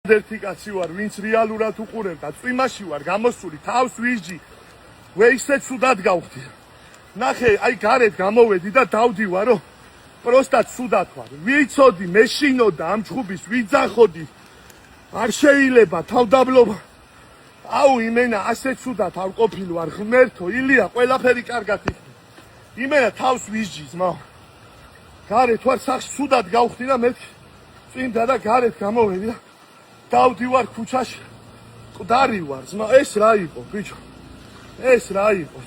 ერთი კაცი ვარ, ვინც რეალურად უყურებდა, წვიმაში ვარ გამოსული, თავს ვიჟი, ვეისე ცუდად გავხდი. ნახე, აი გარეთ გამოვედი და დავდივარო, პროსტად ცუდად ვარ. ვიცოდი, მეშინოდა ამ ჯგუფის, ვიძახოდი. არ შეიძლება თავდაბლობა. აუ იმენა ასე ცუდად არ ყოფილი ვარ, ღმერთო, ილია, ყველაფერი კარგად იქნება. იმენა თავს ვიჟი, ძმაო. გარეთ ვარ, სახში ცუდად გავხდი და მე წვიმდა და გარეთ გამოვედი და დავდივარ ქუჩაში, მკვდარი ვარ, ძმა, ეს რა იყო, ბიჭო? ეს რა იყო?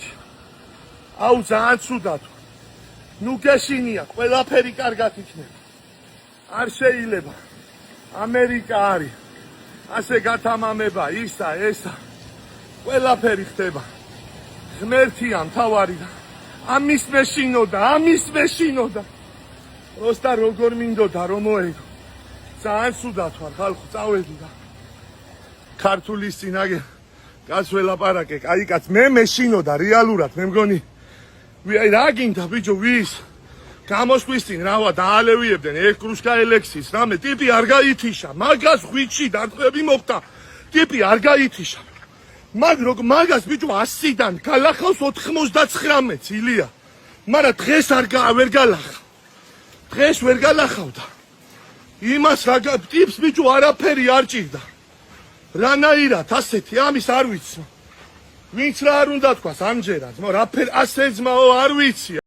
აუ ძალიან ცუდად. ნუ გეშინია, ყველაფერი კარგად იქნება. არ შეიძლება. ამერიკა არის. ასე გათამამება, ისა, ესა. ყველაფერი ხდება. ღმერთია მთავარი და ამის მეშინოდა. პროსტა როგორ მინდოდა რომ მოედო. ძალიან ცუდად ვარ, ხალხო, წავედი და ქართულის წინაგე კაც ველაპარაკე, კაი კაც, მე მეშინოდა რეალურად, მე მგონი აი რა გინდა ბიჭო, ვის გამოსვლის წინ რავა დაალევიებდნენ ეკრუშკა ელექსის, რამე ტიპი არ გაითიშა, მაგას ხვიჩი დარტყმები მოხდა, ტიპი არ გაითიშა. მაგას ბიჭო 100-დან გალახავს 99-ს, ილია. მაგრამ დღეს ვერ გალახავ. დღეს ვერ გალახავდა. იმას რა ტიპს ბიჭო არაფერი არ ჭირდა. რანაირად ასეთი ამის არ ვიცი. ვინც რა არ უნდა თქვას ამჯერად, რაფერი ასე ძმაო არ ვიცი.